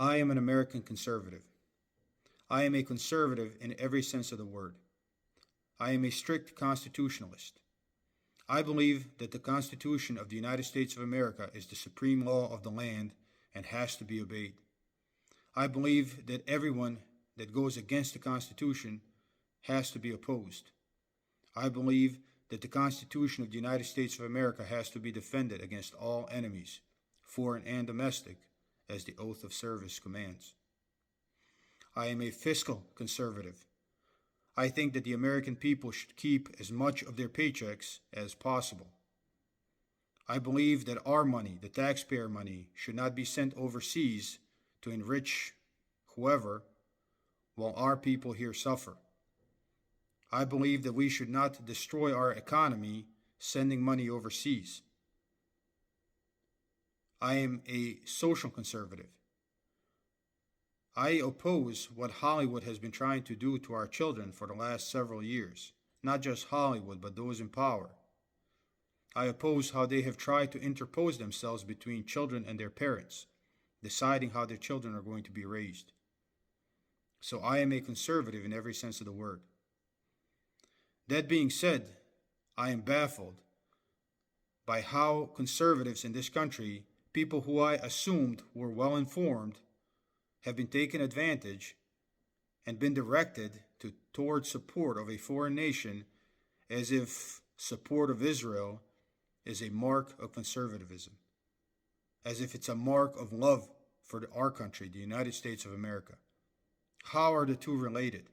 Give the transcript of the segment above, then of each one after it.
I am an American conservative. I am a conservative in every sense of the word. I am a strict constitutionalist. I believe that the Constitution of the United States of America is the supreme law of the land and has to be obeyed. I believe that everyone that goes against the Constitution has to be opposed. I believe that the Constitution of the United States of America has to be defended against all enemies, foreign and domestic, as the oath of service commands. I am a fiscal conservative. I think that the American people should keep as much of their paychecks as possible. I believe that our money, the taxpayer money, should not be sent overseas to enrich whoever while our people here suffer. I believe that we should not destroy our economy sending money overseas. I am a social conservative. I oppose what Hollywood has been trying to do to our children for the last several years. Not just Hollywood, but those in power. I oppose how they have tried to interpose themselves between children and their parents, deciding how their children are going to be raised. So I am a conservative in every sense of the word. That being said, I am baffled by how conservatives in this country, people who I assumed were well informed, have been taken advantage and been directed toward support of a foreign nation as if support of Israel is a mark of conservatism, as if it's a mark of love for our country, the United States of America. How are the two related?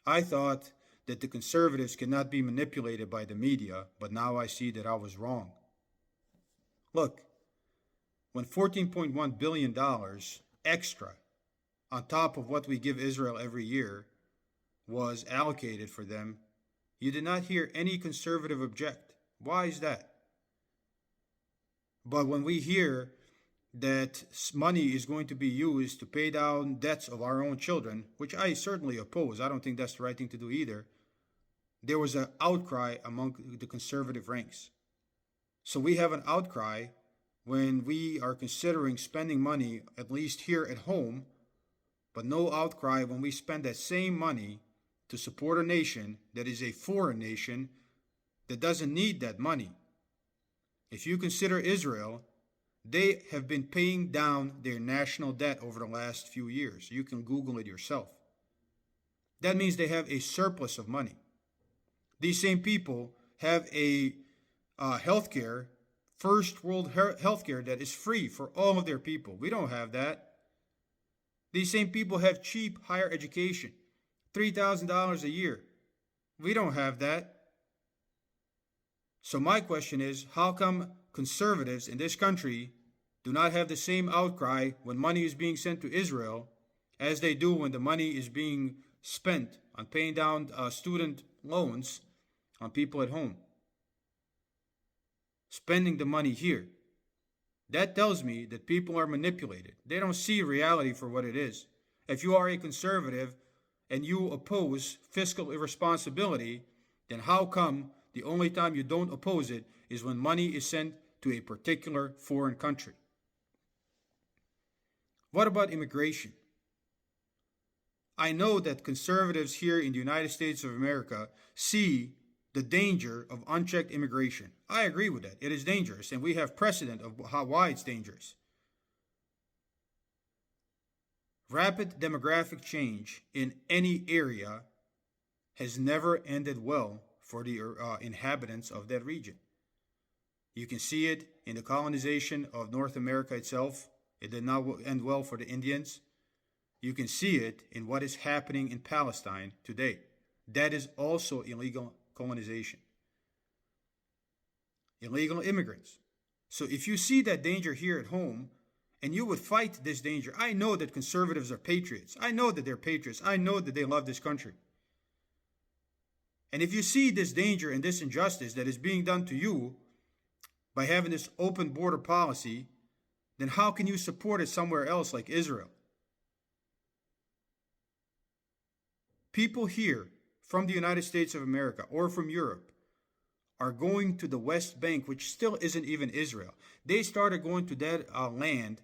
I thought that the conservatives cannot be manipulated by the media, but now I see that I was wrong. Look, when $14.1 billion extra on top of what we give Israel every year was allocated for them, you did not hear any conservative object. Why is that? But when we hear that money is going to be used to pay down debts of our own children, which I certainly oppose, I don't think that's the right thing to do either, there was an outcry among the conservative ranks. So we have an outcry when we are considering spending money, at least here at home, but no outcry when we spend that same money to support a nation that is a foreign nation that doesn't need that money. If you consider Israel, they have been paying down their national debt over the last few years. You can Google it yourself. That means they have a surplus of money. These same people have a healthcare, first world healthcare that is free for all of their people. We don't have that. These same people have cheap higher education, $3,000 a year. We don't have that. So my question is, how come conservatives in this country do not have the same outcry when money is being sent to Israel as they do when the money is being spent on paying down student loans on people at home? Spending the money here. That tells me that people are manipulated. They don't see reality for what it is. If you are a conservative and you oppose fiscal irresponsibility, then how come the only time you don't oppose it is when money is sent to a particular foreign country? What about immigration? I know that conservatives here in the United States of America see the danger of unchecked immigration. I agree with that. It is dangerous, and we have precedent of why it's dangerous. Rapid demographic change in any area has never ended well for the inhabitants of that region. You can see it in the colonization of North America itself. It did not end well for the Indians. You can see it in what is happening in Palestine today. That is also illegal colonization. Illegal immigrants. So if you see that danger here at home, and you would fight this danger, I know that conservatives are patriots. I know that they're patriots. I know that they love this country. And if you see this danger and this injustice that is being done to you by having this open border policy, then how can you support it somewhere else like Israel? People here from the United States of America or from Europe are going to the West Bank, which still isn't even Israel. They started going to that land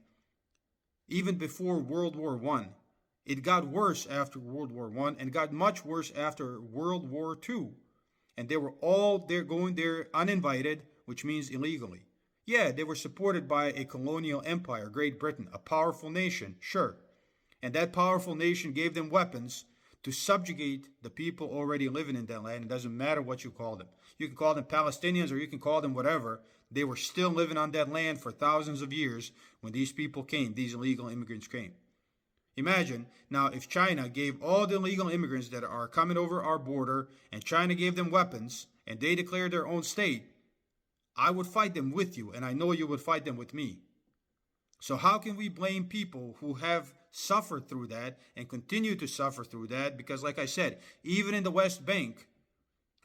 even before World War I. It got worse after World War I and got much worse after World War II. And they were all there going there uninvited, which means illegally. Yeah, they were supported by a colonial empire, Great Britain, a powerful nation, sure. And that powerful nation gave them weapons to subjugate the people already living in that land. It doesn't matter what you call them. You can call them Palestinians or you can call them whatever. They were still living on that land for thousands of years when these people came, these illegal immigrants came. Imagine now if China gave all the illegal immigrants that are coming over our border and China gave them weapons and they declared their own state, I would fight them with you and I know you would fight them with me. So how can we blame people who have suffered through that and continue to suffer through that? Because like I said, even in the West Bank,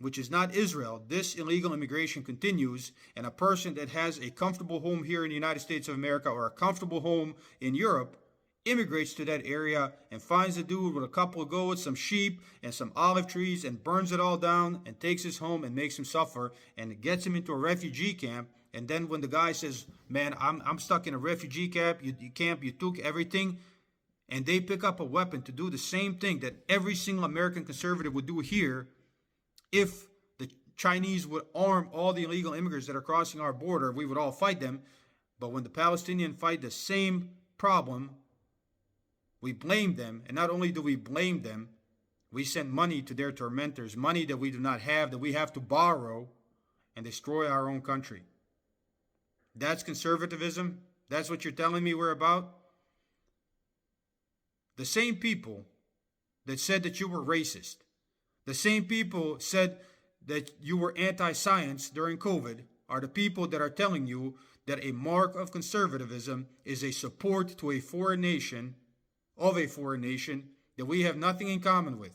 which is not Israel, this illegal immigration continues, and a person that has a comfortable home here in the United States of America or a comfortable home in Europe immigrates to that area and finds a dude with a couple of goats, some sheep, and some olive trees and burns it all down and takes his home and makes him suffer and gets him into a refugee camp. And then when the guy says, man, I'm stuck in a refugee camp, you took everything, and they pick up a weapon to do the same thing that every single American conservative would do here if the Chinese would arm all the illegal immigrants that are crossing our border, we would all fight them. But when the Palestinians fight the same problem, we blame them. And not only do we blame them, we send money to their tormentors, money that we do not have, that we have to borrow and destroy our own country. That's conservatism? That's what you're telling me we're about? The same people that said that you were racist, the same people said that you were anti-science during COVID are the people that are telling you that a mark of conservatism is a support to a foreign nation, that we have nothing in common with.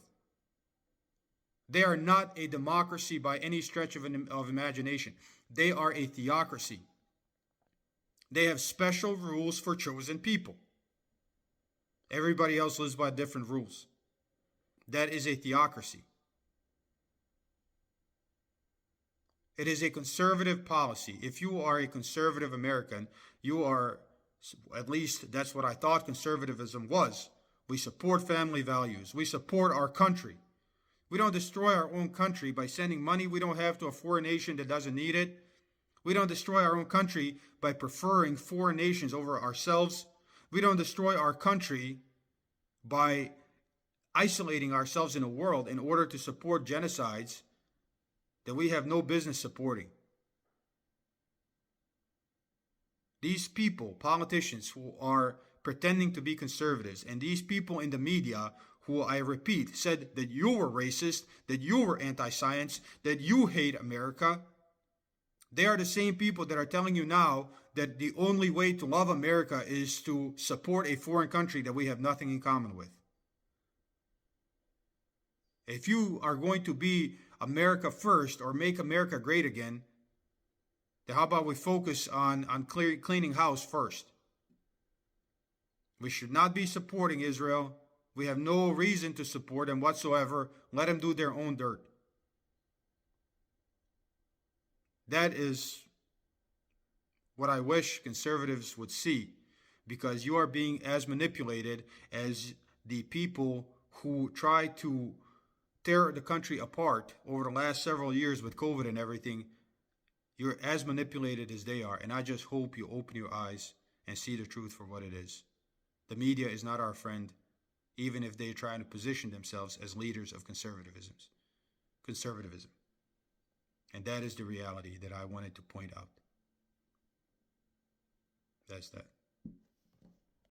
They are not a democracy by any stretch of imagination. They are a theocracy. They have special rules for chosen people. Everybody else lives by different rules. That is a theocracy. It is a conservative policy. If you are a conservative American, you are, at least that's what I thought conservatism was. We support family values. We support our country. We don't destroy our own country by sending money we don't have to a foreign nation that doesn't need it. We don't destroy our own country by preferring foreign nations over ourselves. We don't destroy our country by isolating ourselves in a world in order to support genocides that we have no business supporting. These people, politicians who are pretending to be conservatives, and these people in the media who, I repeat, said that you were racist, that you were anti-science, that you hate America, they are the same people that are telling you now that the only way to love America is to support a foreign country that we have nothing in common with. If you are going to be America first or make America great again, then how about we focus on cleaning house first? We should not be supporting Israel. We have no reason to support them whatsoever. Let them do their own dirt. That is what I wish conservatives would see, because you are being as manipulated as the people who try to tear the country apart over the last several years with COVID and everything. You're as manipulated as they are, and I just hope you open your eyes and see the truth for what it is. The media is not our friend, even if they're trying to position themselves as leaders of conservatism. And that is the reality that I wanted to point out. That's that.